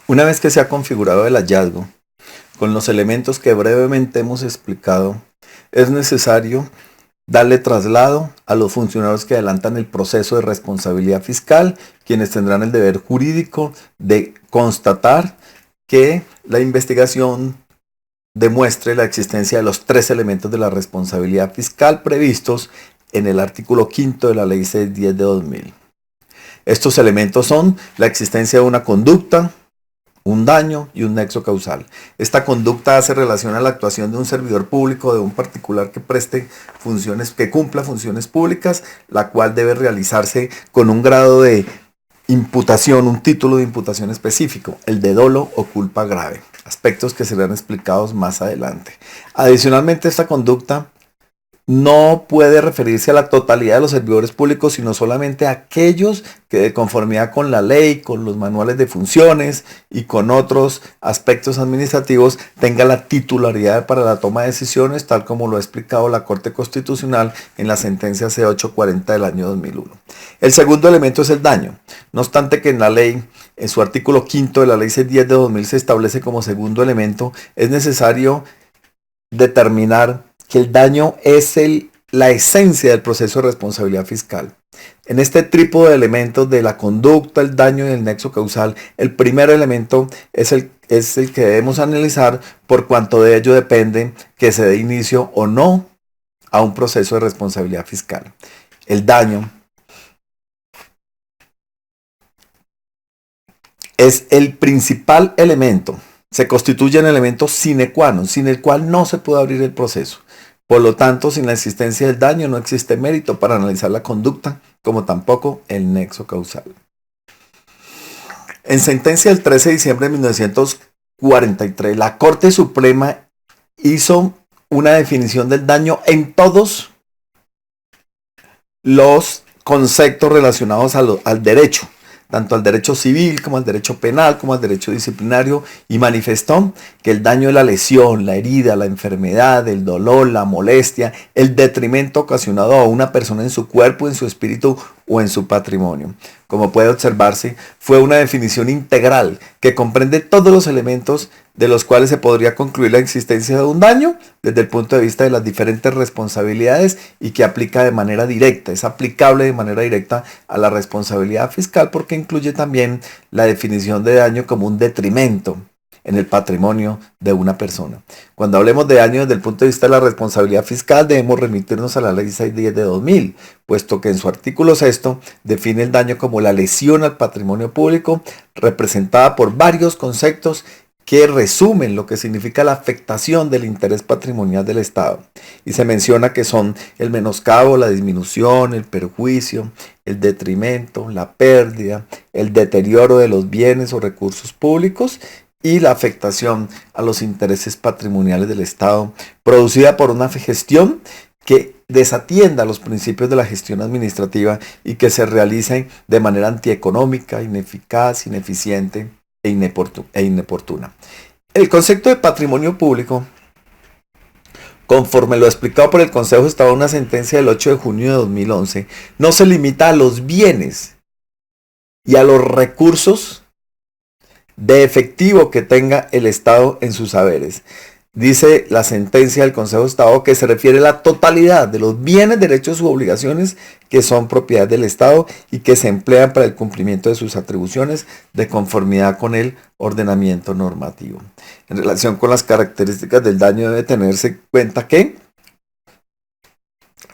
Una vez que se ha configurado el hallazgo, con los elementos que brevemente hemos explicado, es necesario darle traslado a los funcionarios que adelantan el proceso de responsabilidad fiscal, quienes tendrán el deber jurídico de constatar que la investigación demuestre la existencia de los tres elementos de la responsabilidad fiscal previstos en el artículo 5 de la Ley 610 de 2000. Estos elementos son la existencia de una conducta, un daño y un nexo causal. Esta conducta hace relación a la actuación de un servidor público o de un particular que preste funciones, que cumpla funciones públicas, la cual debe realizarse con un grado de imputación, un título de imputación específico, el de dolo o culpa grave, aspectos que serán explicados más adelante. Adicionalmente, esta conducta no puede referirse a la totalidad de los servidores públicos, sino solamente a aquellos que de conformidad con la ley, con los manuales de funciones y con otros aspectos administrativos tenga la titularidad para la toma de decisiones, tal como lo ha explicado la Corte Constitucional en la sentencia C840 del año 2001. El segundo elemento es el daño. No obstante que en la ley, en su artículo 5 de la Ley 610 de 2000 se establece como segundo elemento, es necesario determinar que el daño es la esencia del proceso de responsabilidad fiscal. En este trípode de elementos de la conducta, el daño y el nexo causal, el primer elemento es el que debemos analizar, por cuanto de ello depende que se dé inicio o no a un proceso de responsabilidad fiscal. El daño es el principal elemento, se constituye en elemento sine qua non, sin el cual no se puede abrir el proceso. Por lo tanto, sin la existencia del daño no existe mérito para analizar la conducta, como tampoco el nexo causal. En sentencia del 13 de diciembre de 1943, la Corte Suprema hizo una definición del daño en todos los conceptos relacionados al derecho, tanto al derecho civil como al derecho penal, como al derecho disciplinario, y manifestó que el daño es la lesión, la herida, la enfermedad, el dolor, la molestia, el detrimento ocasionado a una persona en su cuerpo, en su espíritu o en su patrimonio. Como puede observarse, fue una definición integral que comprende todos los elementos de los cuales se podría concluir la existencia de un daño desde el punto de vista de las diferentes responsabilidades y que aplica de manera directa, es aplicable de manera directa a la responsabilidad fiscal porque incluye también la definición de daño como un detrimento en el patrimonio de una persona. Cuando hablemos de daño desde el punto de vista de la responsabilidad fiscal, debemos remitirnos a la Ley 610 de 2000, puesto que en su artículo 6 define el daño como la lesión al patrimonio público, representada por varios conceptos que resumen lo que significa la afectación del interés patrimonial del Estado. Y se menciona que son el menoscabo, la disminución, el perjuicio, el detrimento, la pérdida, el deterioro de los bienes o recursos públicos y la afectación a los intereses patrimoniales del Estado, producida por una gestión que desatienda los principios de la gestión administrativa y que se realicen de manera antieconómica, ineficaz, ineficiente e inoportuna. El concepto de patrimonio público, conforme lo explicado por el Consejo de Estado en una sentencia del 8 de junio de 2011, no se limita a los bienes y a los recursos de efectivo que tenga el Estado en sus haberes. Dice la sentencia del Consejo de Estado que se refiere a la totalidad de los bienes, derechos u obligaciones que son propiedad del Estado y que se emplean para el cumplimiento de sus atribuciones de conformidad con el ordenamiento normativo. En relación con las características del daño debe tenerse en cuenta que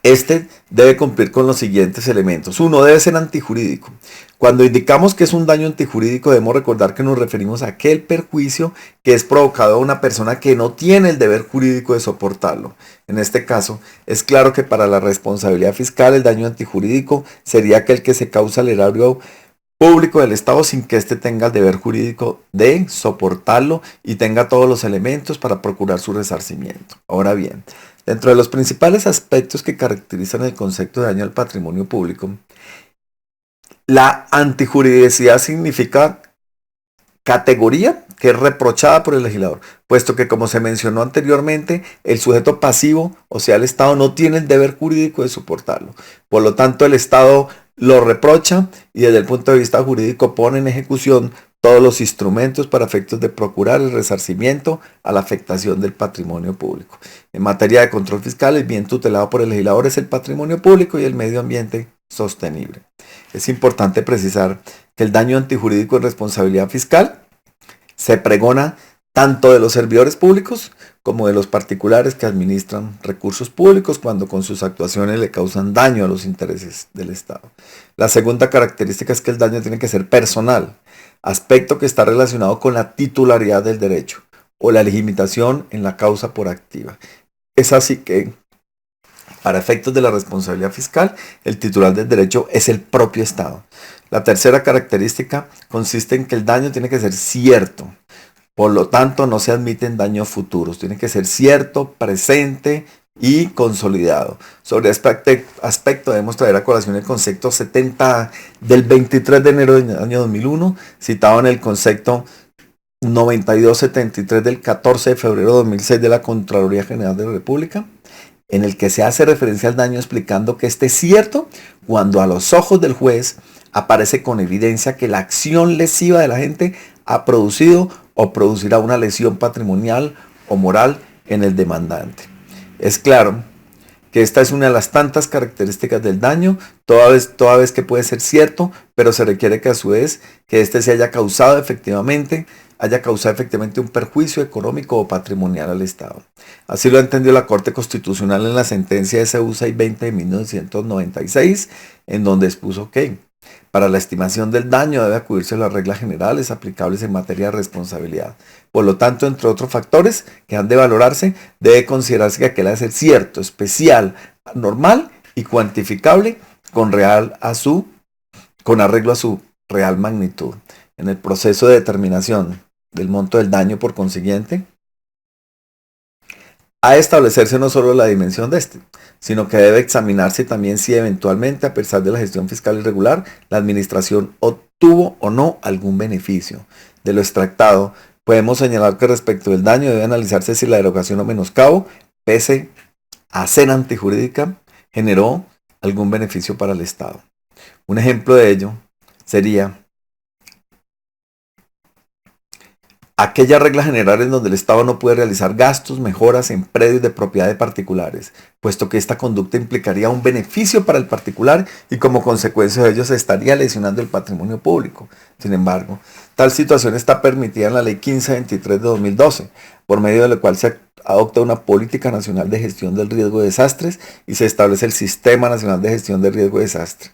este debe cumplir con los siguientes elementos. Uno, debe ser antijurídico. Cuando indicamos que es un daño antijurídico, debemos recordar que nos referimos a aquel perjuicio que es provocado a una persona que no tiene el deber jurídico de soportarlo. En este caso, es claro que para la responsabilidad fiscal el daño antijurídico sería aquel que se causa al erario público del Estado sin que éste tenga el deber jurídico de soportarlo y tenga todos los elementos para procurar su resarcimiento. Ahora bien, dentro de los principales aspectos que caracterizan el concepto de daño al patrimonio público, la antijuridicidad significa categoría que es reprochada por el legislador, puesto que, como se mencionó anteriormente, el sujeto pasivo, o sea, el Estado, no tiene el deber jurídico de soportarlo. Por lo tanto, el Estado lo reprocha y desde el punto de vista jurídico pone en ejecución todos los instrumentos para efectos de procurar el resarcimiento a la afectación del patrimonio público. En materia de control fiscal, el bien tutelado por el legislador es el patrimonio público y el medio ambiente sostenible. Es importante precisar que el daño antijurídico en responsabilidad fiscal se pregona tanto de los servidores públicos como de los particulares que administran recursos públicos cuando con sus actuaciones le causan daño a los intereses del Estado. La segunda característica es que el daño tiene que ser personal, aspecto que está relacionado con la titularidad del derecho o la legitimación en la causa por activa. Es así que, para efectos de la responsabilidad fiscal, el titular del derecho es el propio Estado. La tercera característica consiste en que el daño tiene que ser cierto. Por lo tanto, no se admiten daños futuros. Tiene que ser cierto, presente y consolidado. Sobre este aspecto debemos traer a colación el concepto 70 del 23 de enero del año 2001, citado en el concepto 9273 del 14 de febrero de 2006 de la Contraloría General de la República, en el que se hace referencia al daño explicando que este es cierto cuando a los ojos del juez aparece con evidencia que la acción lesiva de la gente ha producido o producirá una lesión patrimonial o moral en el demandante. Es claro que esta es una de las tantas características del daño, toda vez que puede ser cierto, pero se requiere que a su vez que éste se haya causado efectivamente un perjuicio económico o patrimonial al Estado. Así lo entendió la Corte Constitucional en la sentencia SU 620 de 1996, en donde expuso que para la estimación del daño debe acudirse a las reglas generales aplicables en materia de responsabilidad. Por lo tanto, entre otros factores que han de valorarse, debe considerarse que aquel ha de ser cierto, especial, normal y cuantificable con arreglo a su real magnitud. En el proceso de determinación del monto del daño, por consiguiente, ha de establecerse no solo la dimensión de este, sino que debe examinarse también si eventualmente, a pesar de la gestión fiscal irregular, la administración obtuvo o no algún beneficio. De lo extractado, podemos señalar que respecto del daño debe analizarse si la derogación o menoscabo, pese a ser antijurídica, generó algún beneficio para el Estado. Un ejemplo de ello sería aquellas reglas generales donde el Estado no puede realizar gastos, mejoras en predios de propiedad de particulares, puesto que esta conducta implicaría un beneficio para el particular y como consecuencia de ello se estaría lesionando el patrimonio público. Sin embargo, tal situación está permitida en la Ley 1523 de 2012, por medio de la cual se adopta una política nacional de gestión del riesgo de desastres y se establece el Sistema Nacional de Gestión del Riesgo de Desastre.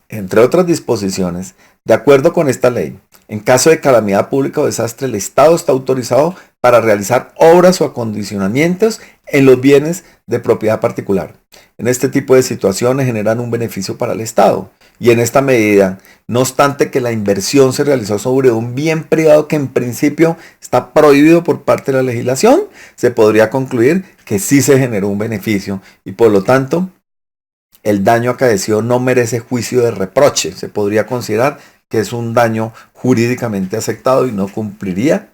Entre otras disposiciones, de acuerdo con esta ley, en caso de calamidad pública o desastre, el Estado está autorizado para realizar obras o acondicionamientos en los bienes de propiedad particular. En este tipo de situaciones generan un beneficio para el Estado. Y en esta medida, no obstante que la inversión se realizó sobre un bien privado que en principio está prohibido por parte de la legislación, se podría concluir que sí se generó un beneficio y por lo tanto el daño acaecido no merece juicio de reproche. Se podría considerar que es un daño jurídicamente aceptado y no cumpliría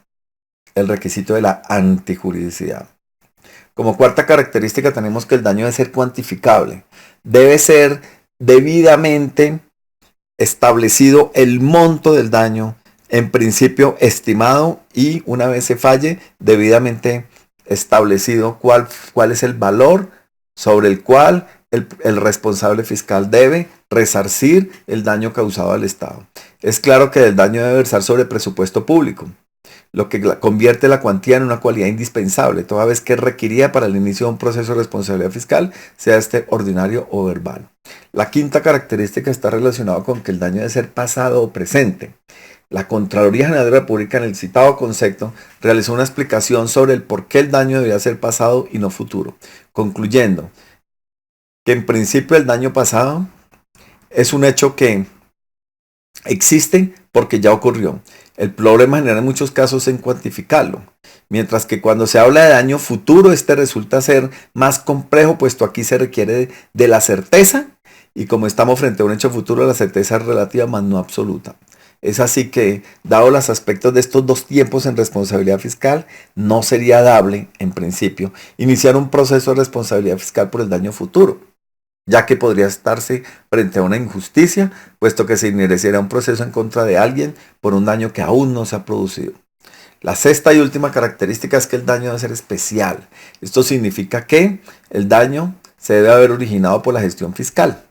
el requisito de la antijuridicidad. Como cuarta característica tenemos que el daño debe ser cuantificable. Debe ser debidamente establecido el monto del daño, en principio estimado y una vez se falle, debidamente establecido cuál es el valor sobre el cual el responsable fiscal debe resarcir el daño causado al Estado. Es claro que el daño debe versar sobre presupuesto público, lo que convierte la cuantía en una cualidad indispensable, toda vez que requería para el inicio de un proceso de responsabilidad fiscal, sea este ordinario o verbal. La quinta característica está relacionada con que el daño debe ser pasado o presente. La Contraloría General de la República, en el citado concepto, realizó una explicación sobre el por qué el daño debía ser pasado y no futuro, concluyendo que en principio el daño pasado es un hecho que existe porque ya ocurrió. El problema general en muchos casos es en cuantificarlo, mientras que cuando se habla de daño futuro, este resulta ser más complejo, puesto aquí se requiere de la certeza, y como estamos frente a un hecho futuro, la certeza es relativa, más no absoluta. Es así que, dado los aspectos de estos dos tiempos en responsabilidad fiscal, no sería dable, en principio, iniciar un proceso de responsabilidad fiscal por el daño futuro, ya que podría estarse frente a una injusticia, puesto que se iniciará un proceso en contra de alguien por un daño que aún no se ha producido. La sexta y última característica es que el daño debe ser especial. Esto significa que el daño se debe haber originado por la gestión fiscal,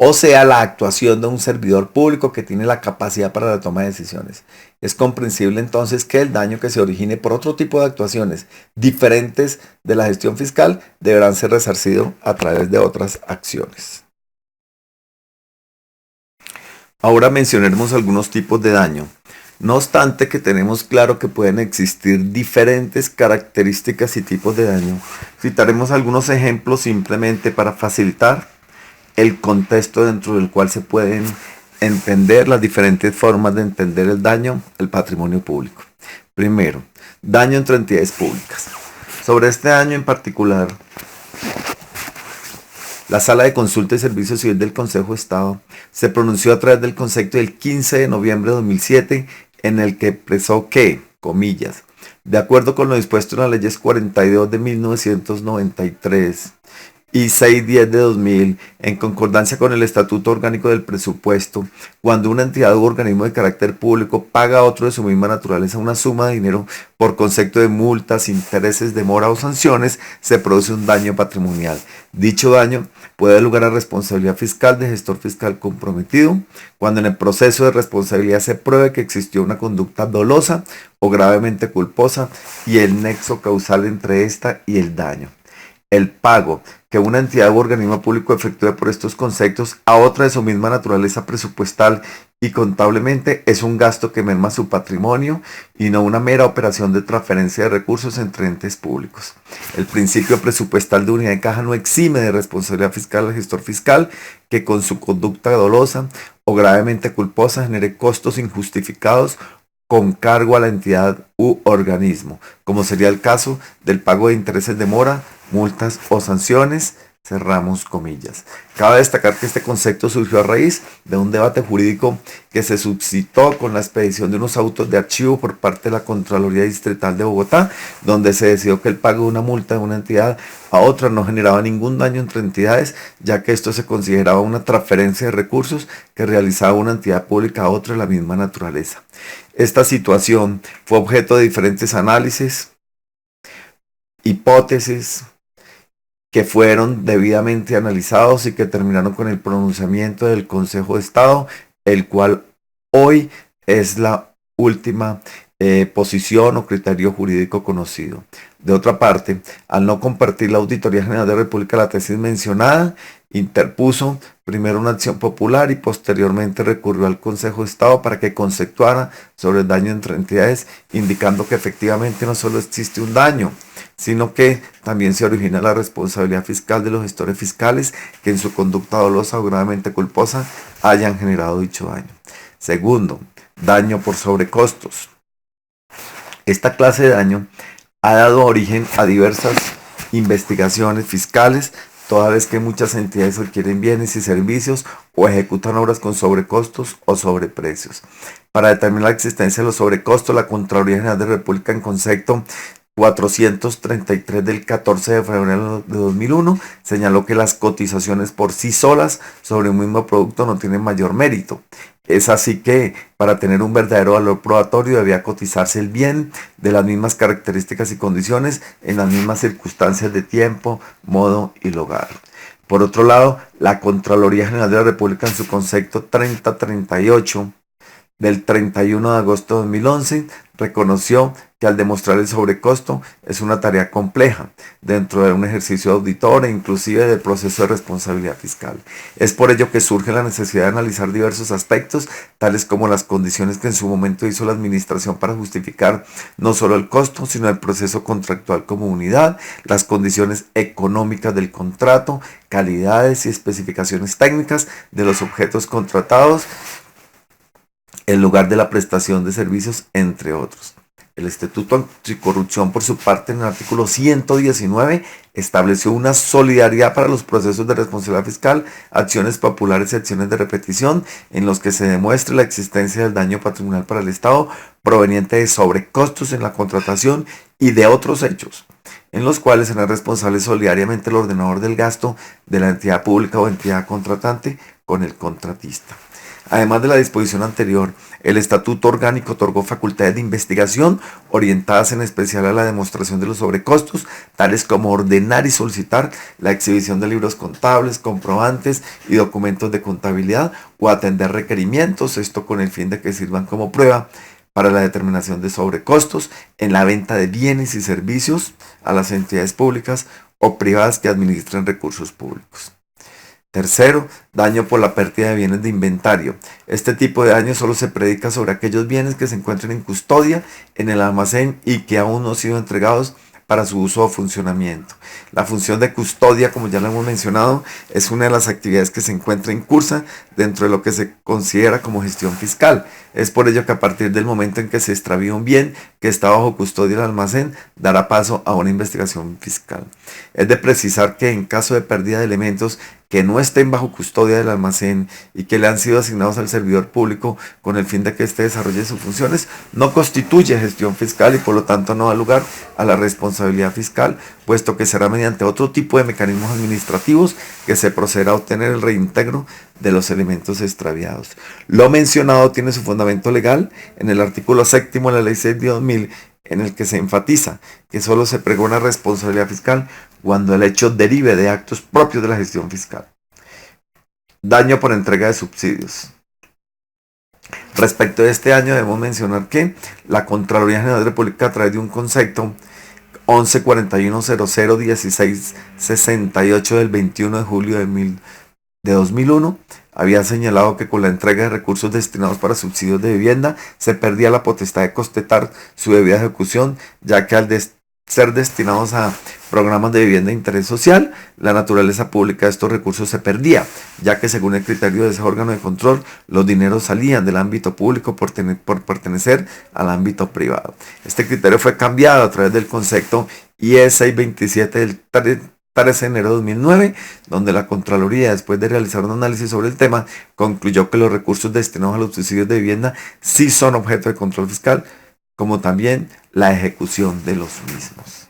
o sea, la actuación de un servidor público que tiene la capacidad para la toma de decisiones. Es comprensible entonces que el daño que se origine por otro tipo de actuaciones diferentes de la gestión fiscal deberán ser resarcidos a través de otras acciones. Ahora mencionaremos algunos tipos de daño. No obstante que tenemos claro que pueden existir diferentes características y tipos de daño, citaremos algunos ejemplos simplemente para facilitar el contexto dentro del cual se pueden entender las diferentes formas de entender el daño al patrimonio público. Primero, daño entre entidades públicas. Sobre este daño en particular, la Sala de Consulta y Servicio Civil del Consejo de Estado se pronunció a través del concepto del 15 de noviembre de 2007 en el que expresó que, comillas, de acuerdo con lo dispuesto en las leyes 42 de 1993 y 610 de 2000, en concordancia con el Estatuto Orgánico del Presupuesto, cuando una entidad u organismo de carácter público paga a otro de su misma naturaleza una suma de dinero por concepto de multas, intereses, demora o sanciones, se produce un daño patrimonial. Dicho daño puede dar lugar a responsabilidad fiscal de gestor fiscal comprometido, cuando en el proceso de responsabilidad se pruebe que existió una conducta dolosa o gravemente culposa y el nexo causal entre esta y el daño. El pago que una entidad u organismo público efectúe por estos conceptos a otra de su misma naturaleza presupuestal y contablemente es un gasto que merma su patrimonio y no una mera operación de transferencia de recursos entre entes públicos. El principio presupuestal de unidad de caja no exime de responsabilidad fiscal al gestor fiscal que con su conducta dolosa o gravemente culposa genere costos injustificados con cargo a la entidad u organismo, como sería el caso del pago de intereses de mora, multas o sanciones, cerramos comillas. Cabe destacar que este concepto surgió a raíz de un debate jurídico que se suscitó con la expedición de unos autos de archivo por parte de la Contraloría Distrital de Bogotá, donde se decidió que el pago de una multa de una entidad a otra no generaba ningún daño entre entidades, ya que esto se consideraba una transferencia de recursos que realizaba una entidad pública a otra de la misma naturaleza. Esta situación fue objeto de diferentes análisis, hipótesis, que fueron debidamente analizados y que terminaron con el pronunciamiento del Consejo de Estado, el cual hoy es la última posición o criterio jurídico conocido. De otra parte, al no compartir la Auditoría General de la República la tesis mencionada, interpuso primero una acción popular y posteriormente recurrió al Consejo de Estado para que conceptuara sobre el daño entre entidades, indicando que efectivamente no solo existe un daño, sino que también se origina la responsabilidad fiscal de los gestores fiscales que en su conducta dolosa o gravemente culposa hayan generado dicho daño. Segundo, daño por sobrecostos. Esta clase de daño ha dado origen a diversas investigaciones fiscales, toda vez que muchas entidades adquieren bienes y servicios o ejecutan obras con sobrecostos o sobreprecios. Para determinar la existencia de los sobrecostos, la Contraloría General de la República en concepto 433 del 14 de febrero de 2001 señaló que las cotizaciones por sí solas sobre un mismo producto no tienen mayor mérito. Es así que para tener un verdadero valor probatorio debía cotizarse el bien de las mismas características y condiciones en las mismas circunstancias de tiempo, modo y lugar. Por otro lado, la Contraloría General de la República en su concepto 3038 del 31 de agosto de 2011 reconoció que al demostrar el sobrecosto es una tarea compleja dentro de un ejercicio auditor e inclusive del proceso de responsabilidad fiscal. Es por ello que surge la necesidad de analizar diversos aspectos, tales como las condiciones que en su momento hizo la administración para justificar no solo el costo, sino el proceso contractual como unidad, las condiciones económicas del contrato, calidades y especificaciones técnicas de los objetos contratados, el lugar de la prestación de servicios, entre otros. El Instituto Anticorrupción, por su parte, en el artículo 119, estableció una solidaridad para los procesos de responsabilidad fiscal, acciones populares y acciones de repetición, en los que se demuestre la existencia del daño patrimonial para el Estado proveniente de sobrecostos en la contratación y de otros hechos. en los cuales será responsable solidariamente el ordenador del gasto de la entidad pública o entidad contratante con el contratista. Además de la disposición anterior, el Estatuto Orgánico otorgó facultades de investigación orientadas en especial a la demostración de los sobrecostos, tales como ordenar y solicitar la exhibición de libros contables, comprobantes y documentos de contabilidad o atender requerimientos, esto con el fin de que sirvan como prueba para la determinación de sobrecostos en la venta de bienes y servicios a las entidades públicas o privadas que administren recursos públicos. Tercero, daño por la pérdida de bienes de inventario. Este tipo de daño solo se predica sobre aquellos bienes que se encuentren en custodia en el almacén y que aún no han sido entregados para su uso o funcionamiento. La función de custodia, como ya lo hemos mencionado, es una de las actividades que se encuentra en curso dentro de lo que se considera como gestión fiscal. Es por ello que a partir del momento en que se extravía un bien que está bajo custodia del almacén, dará paso a una investigación fiscal. Es de precisar que en caso de pérdida de elementos que no estén bajo custodia del almacén y que le han sido asignados al servidor público con el fin de que éste desarrolle sus funciones, no constituye gestión fiscal y por lo tanto no da lugar a la responsabilidad fiscal, puesto que será mediante otro tipo de mecanismos administrativos que se procederá a obtener el reintegro de los elementos extraviados. Lo mencionado tiene su fundamento legal en el artículo 7 de la Ley 6 de 2000, en el que se enfatiza que solo se pregona responsabilidad fiscal cuando el hecho derive de actos propios de la gestión fiscal. Daño por entrega de subsidios. Respecto de este año debemos mencionar que la Contraloría General de la República, a través de un concepto 1141001668 del 21 de julio de 2001, había señalado que con la entrega de recursos destinados para subsidios de vivienda se perdía la potestad de costetar su debida ejecución, ya que al ser destinados a programas de vivienda de interés social, la naturaleza pública de estos recursos se perdía, ya que según el criterio de ese órgano de control, los dineros salían del ámbito público por pertenecer al ámbito privado. Este criterio fue cambiado a través del concepto IE 627 del 13 de enero de 2009, donde la Contraloría, después de realizar un análisis sobre el tema, concluyó que los recursos destinados a los subsidios de vivienda sí son objeto de control fiscal, como también la ejecución de los mismos.